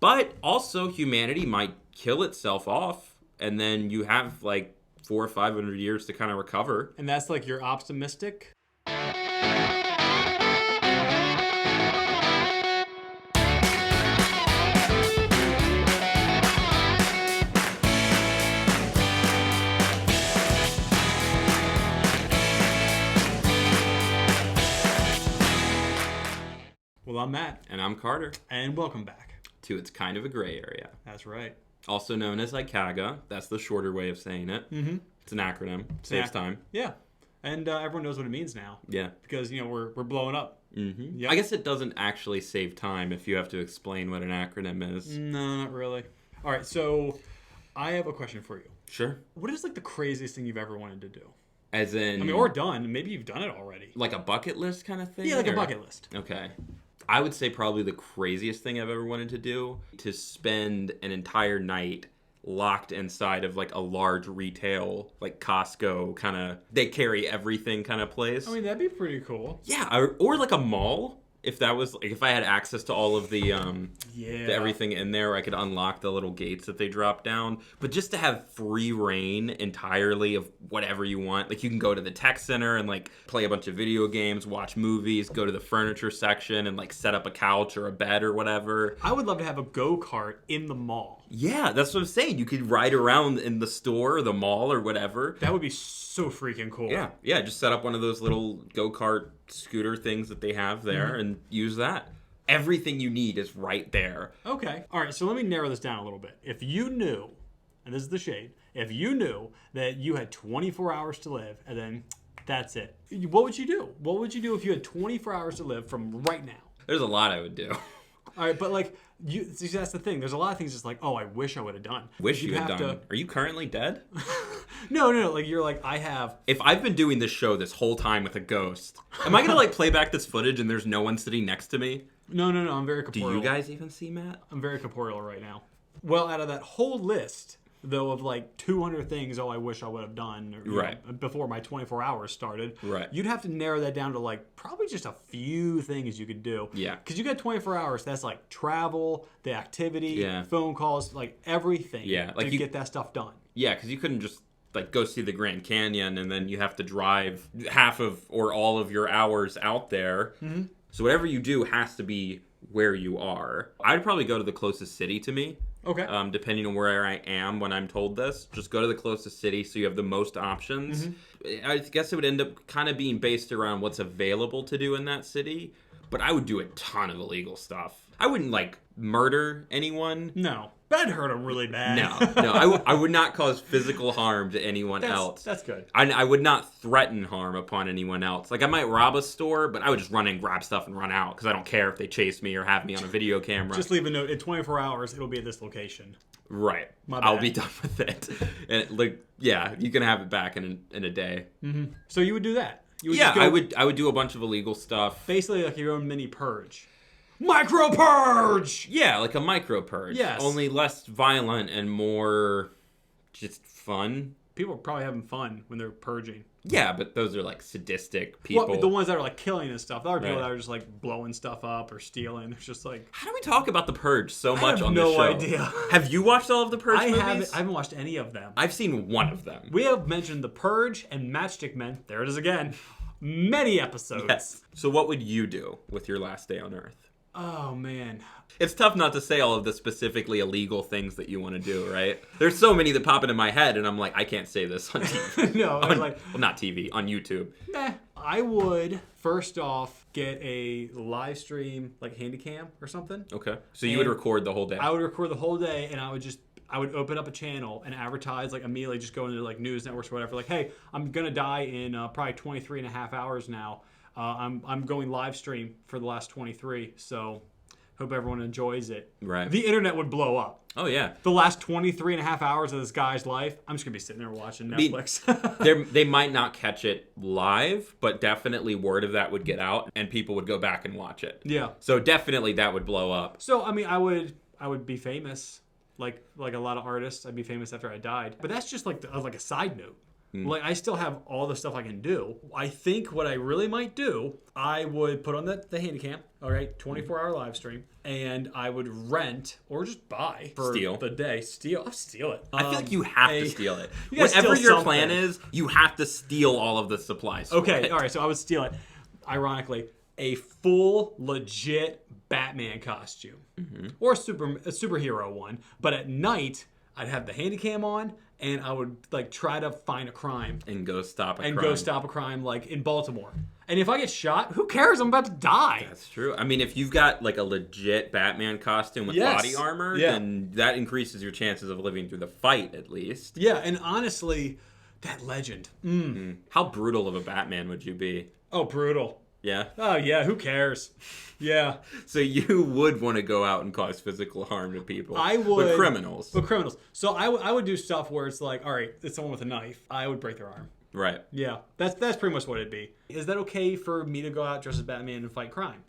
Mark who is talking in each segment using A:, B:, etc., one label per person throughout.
A: But also humanity might kill itself off, and then you have like 400 or 500 years to kind of recover.
B: And that's like you're optimistic? Well, I'm Matt.
A: And I'm Carter.
B: And welcome back
A: to It's Kind of a Gray Area.
B: That's right.
A: Also known as IKAGA. That's the shorter way of saying it.
B: Mm-hmm.
A: It's an acronym. Saves time.
B: Yeah. And everyone knows what it means now.
A: Yeah.
B: Because, we're blowing up.
A: Mm-hmm.
B: Yep.
A: I guess it doesn't actually save time if you have to explain what an acronym is.
B: No, not really. All right, so I have a question for you.
A: Sure.
B: What is like the craziest thing you've ever wanted to do?
A: As in...
B: or done. Maybe you've done it already.
A: Like a bucket list kind of thing?
B: Yeah, like a bucket list.
A: Okay. I would say probably the craziest thing I've ever wanted to do, to spend an entire night locked inside of like a large retail, like Costco kind of, they carry everything kind of place.
B: I mean, that'd be pretty cool.
A: Yeah, or like a mall. If that was like, if I had access to all of the everything in there, I could unlock the little gates that they drop down. But just to have free reign entirely of whatever you want, like you can go to the tech center and like play a bunch of video games, watch movies, go to the furniture section and like set up a couch or a bed or whatever.
B: I would love to have a go-kart in the mall.
A: Yeah, that's what I'm saying. You could ride around in the store or the mall or whatever.
B: That would be so freaking cool.
A: Yeah, just set up one of those little go-kart scooter things that they have there and use that. Everything you need is right there.
B: Okay. All right, so let me narrow this down a little bit. If you knew, and this is the shade, if you knew that you had 24 hours to live and then that's it, what would you do? What would you do if you had 24 hours to live from right now?
A: There's a lot I would do.
B: All right, but like, see, that's the thing. There's a lot of things just like, oh, I wish I would have done.
A: Wish you had done. Are you currently dead?
B: No. Like, you're like, I have.
A: If I've been doing this show this whole time with a ghost, am I going to like play back this footage and there's no one sitting next to me?
B: No. I'm very corporeal.
A: Do you guys even see Matt?
B: I'm very corporeal right now. Well, out of that whole list, though, of like 200 things, I wish I would have done before my 24 hours started.
A: Right.
B: You'd have to narrow that down to like probably just a few things you could do.
A: Yeah.
B: Because you got 24 hours. That's like travel, the activity, phone calls, like everything.
A: Yeah. Like
B: to get that stuff done.
A: Yeah, because you couldn't just like go see the Grand Canyon and then you have to drive half of or all of your hours out there. Mm-hmm. So whatever you do has to be where you are. I'd probably go to the closest city to me.
B: Okay.
A: Depending on where I am when I'm told this, just go to the closest city so you have the most options. Mm-hmm. I guess it would end up kind of being based around what's available to do in that city, but I would do a ton of illegal stuff. I wouldn't like murder anyone.
B: No. That'd hurt them really bad.
A: No, I would not cause physical harm to anyone else.
B: That's good.
A: I would not threaten harm upon anyone else. Like, I might rob a store, but I would just run in, grab stuff, and run out, because I don't care if they chase me or have me on a video camera.
B: Just leave a note. In 24 hours, it'll be at this location.
A: Right.
B: My bad.
A: I'll be done with it. And, like, yeah, you can have it back in a day.
B: Mm-hmm. So you would do that?
A: I would do a bunch of illegal stuff.
B: Basically, like your own mini purge. Micro purge!
A: Yeah, like a micro purge.
B: Yes.
A: Only less violent and more just fun.
B: People are probably having fun when they're purging.
A: Yeah, but those are like sadistic people.
B: Well, the ones that are like killing and stuff. The other people that are just like blowing stuff up or stealing. It's just like...
A: How do we talk about The Purge so much on this show?
B: I have no idea.
A: Have you watched all of the Purge movies?
B: I haven't watched any of them.
A: I've seen one of them.
B: We have mentioned The Purge and Matchstick Men. There it is again. Many episodes.
A: Yes. So what would you do with your last day on Earth?
B: Oh, man.
A: It's tough not to say all of the specifically illegal things that you want to do, right? There's so many that pop into my head, and I'm like, I can't say this on TV.
B: No,
A: well, not TV, on YouTube.
B: I would, first off, get a live stream, like Handycam or something.
A: Okay. So you would record the whole day?
B: I would record the whole day, and I would open up a channel and advertise, like immediately just go into like news networks or whatever. Like, hey, I'm going to die in probably 23 and a half hours now. I'm going live stream for the last 23, so hope everyone enjoys it.
A: Right.
B: The internet would blow up.
A: Oh, yeah.
B: The last 23 and a half hours of this guy's life, I'm just going to be sitting there watching Netflix.
A: They might not catch it live, but definitely word of that would get out, and people would go back and watch it.
B: Yeah.
A: So definitely that would blow up.
B: So, I mean, I would be famous. Like a lot of artists, I'd be famous after I died. But that's just like a side note. Like, I still have all the stuff I can do. I think what I really might do, I would put on the handycam, all right, 24-hour live stream, and I would rent or just buy for the day. I'll steal it.
A: I feel like you have to steal it.
B: Whatever
A: your plan is, you have to steal all of the supplies.
B: Okay, all right, so I would steal it. Ironically, a full, legit Batman costume. Or a superhero one. But at night, I'd have the handycam on, and I would like try to find a crime
A: and go stop a
B: crime like in Baltimore. And if I get shot, who cares? I'm about to die.
A: That's true. I mean, if you've got like a legit Batman costume with body armor, then that increases your chances of living through the fight at least.
B: Yeah, and honestly, that legend.
A: How brutal of a Batman would you be?
B: Oh, brutal.
A: Yeah.
B: Oh, yeah. Who cares? Yeah.
A: So you would want to go out and cause physical harm to people.
B: I would.
A: With criminals.
B: So I would do stuff where it's like, all right, it's someone with a knife. I would break their arm.
A: Right.
B: Yeah. That's pretty much what it'd be. Is that okay for me to go out dressed as Batman and fight crime?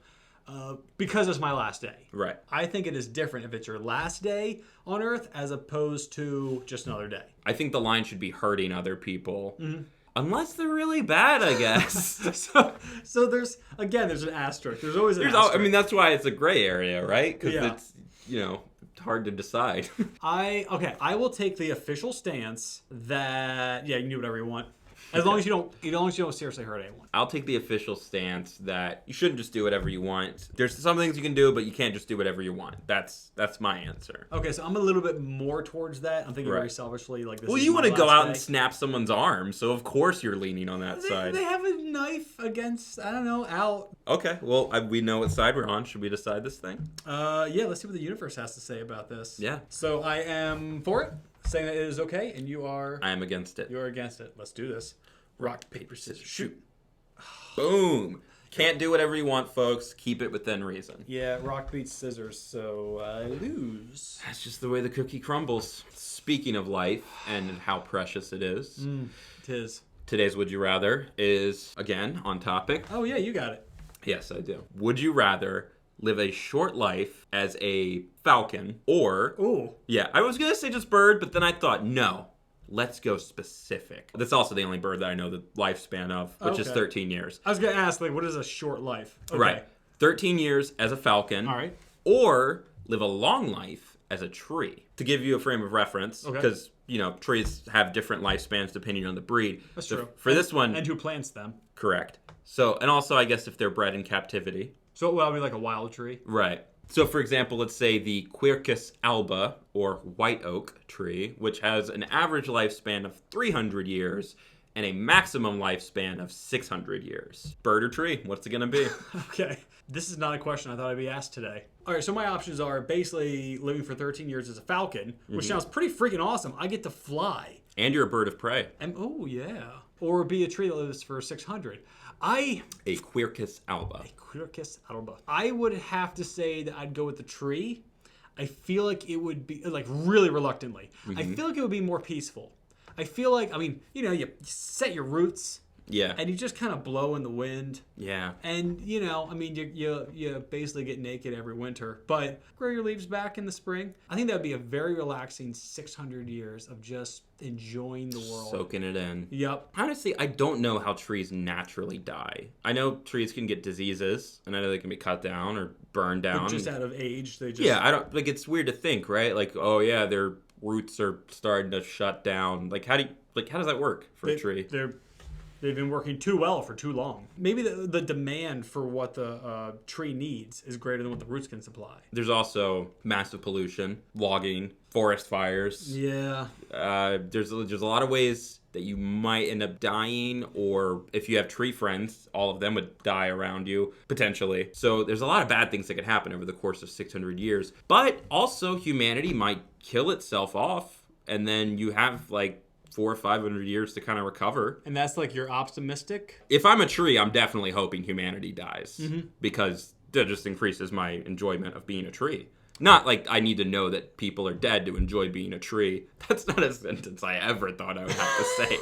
B: Because it's my last day.
A: Right.
B: I think it is different if it's your last day on Earth as opposed to just another day.
A: I think the line should be hurting other people. Unless they're really bad, I guess.
B: so there's an asterisk. There's always an asterisk.
A: I mean, that's why it's a gray area, right? Because it's, hard to decide.
B: I will take the official stance that, you can do whatever you want. As long as you don't seriously hurt anyone.
A: I'll take the official stance that you shouldn't just do whatever you want. There's some things you can do, but you can't just do whatever you want. That's my answer.
B: Okay, so I'm a little bit more towards that. I'm thinking very selfishly, like this.
A: Well, you want to go out and snap someo's arm, so of course you're leaning on that side.
B: They have a knife against, I don't know, out.
A: Okay, well, we know what side we're on. Should we decide this thing?
B: Let's see what the universe has to say about this.
A: Yeah.
B: So I am for it, saying that it is okay, and you are.
A: I am against it.
B: You're against it. Let's do this. Rock, paper, scissors, shoot.
A: Boom. Can't do whatever you want, folks. Keep it within reason.
B: Yeah, rock beats scissors, so I lose.
A: That's just the way the cookie crumbles. Speaking of life and how precious it is.
B: It is.
A: Today's Would You Rather is, again, on topic.
B: Oh, yeah, you got it.
A: Yes, I do. Would you rather live a short life as a falcon or...
B: Ooh.
A: Yeah, I was going to say just bird, but then I thought, no. Let's go specific. That's also the only bird that I know the lifespan of, which is 13 years.
B: I was going to ask, what is a short life? Okay.
A: Right. 13 years as a falcon.
B: All right.
A: Or live a long life as a tree. To give you a frame of reference, because, trees have different lifespans depending on the breed.
B: That's true.
A: For this one...
B: And who plants them.
A: Correct. So, and also, I guess, if they're bred in captivity.
B: So it would be like a wild tree?
A: Right. So, for example, let's say the Quercus alba, or white oak tree, which has an average lifespan of 300 years and a maximum lifespan of 600 years. Bird or tree? What's it going to be?
B: Okay. This is not a question I thought I'd be asked today. All right, so my options are basically living for 13 years as a falcon, which sounds pretty freaking awesome. I get to fly.
A: And you're a bird of prey.
B: And oh, yeah. Or be a tree that lives for 600. A
A: Quercus alba.
B: Quercus alba. I would have to say that I'd go with the tree. I feel like it would be, like, really reluctantly. I feel like it would be more peaceful. I feel like, you set your roots.
A: Yeah.
B: And you just kind of blow in the wind.
A: Yeah.
B: And, you basically get naked every winter. But grow your leaves back in the spring. I think that would be a very relaxing 600 years of just enjoying the world.
A: Soaking it in.
B: Yep.
A: Honestly, I don't know how trees naturally die. I know trees can get diseases, and I know they can be cut down or burned down.
B: Just out of age. They just...
A: Yeah, it's weird to think, right? Like, oh yeah, their roots are starting to shut down. How does that work for a tree?
B: They've been working too well for too long. Maybe the demand for what the tree needs is greater than what the roots can supply.
A: There's also massive pollution, logging, forest fires.
B: Yeah.
A: There's a lot of ways that you might end up dying, or if you have tree friends, all of them would die around you, potentially. So there's a lot of bad things that could happen over the course of 600 years. But also humanity might kill itself off, and then you have 400 or 500 years to kind of recover.
B: And that's you're optimistic?
A: If I'm a tree, I'm definitely hoping humanity dies because that just increases my enjoyment of being a tree. Not like I need to know that people are dead to enjoy being a tree. That's not a sentence I ever thought I would have to say.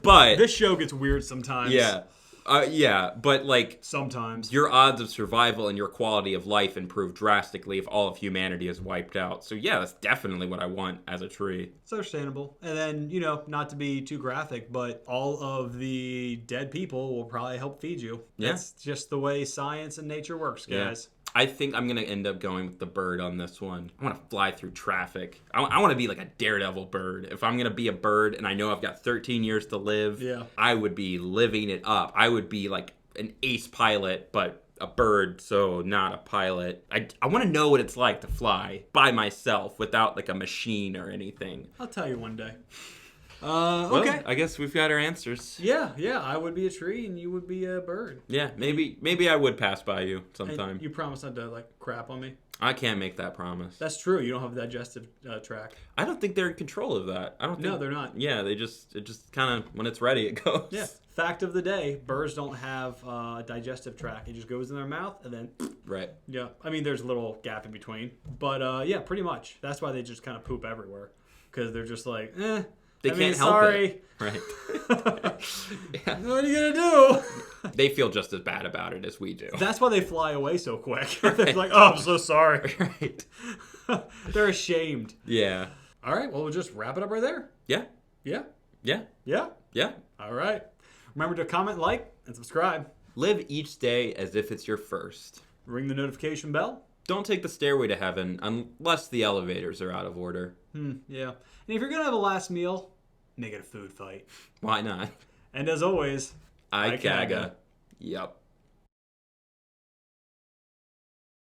A: But
B: this show gets weird sometimes.
A: Yeah. Yeah, but like
B: Sometimes.
A: your odds of survival and your quality of life improve drastically if all of humanity is wiped out. So yeah, that's definitely what I want as a tree.
B: It's understandable. And then, you know, not to be too graphic, but all of the dead people will probably help feed you.
A: Yeah.
B: That's just the way science and nature works, guys.
A: Yeah. I think I'm going to end up going with the bird on this one. I want to fly through traffic. I want to be like a daredevil bird. If I'm going to be a bird and I know I've got 13 years to live, I would be living it up. I would be like an ace pilot, but a bird, so not a pilot. I want to know what it's like to fly by myself without like a machine or anything.
B: I'll tell you one day.
A: Well,
B: Okay.
A: I guess we've got our answers.
B: Yeah. I would be a tree and you would be a bird.
A: Yeah, maybe I would pass by you sometime.
B: And you promise not to like crap on me?
A: I can't make that promise.
B: That's true. You don't have a digestive tract.
A: I don't think they're in control of that. I don't think.
B: No, they're not.
A: Yeah, it just kind of when it's ready it goes.
B: Yeah. Fact of the day: birds don't have a digestive tract. It just goes in their mouth and then.
A: Right.
B: Yeah. I mean, there's a little gap in between, but yeah, pretty much. That's why they just kind of poop everywhere, because they're just like,
A: They can't help it. Right.
B: Yeah. What are you gonna do?
A: They feel just as bad about it as we do.
B: That's why they fly away so quick. They're like, oh, I'm so sorry.
A: Right.
B: They're ashamed.
A: Yeah.
B: All right. Well, we'll just wrap it up right there.
A: Yeah.
B: Yeah.
A: Yeah.
B: Yeah.
A: Yeah.
B: All right. Remember to comment, like, and subscribe.
A: Live each day as if it's your first.
B: Ring the notification bell.
A: Don't take the stairway to heaven unless the elevators are out of order.
B: Yeah. And if you're gonna have a last meal, make it a food fight.
A: Why not?
B: And as always,
A: IKAGA. Yep.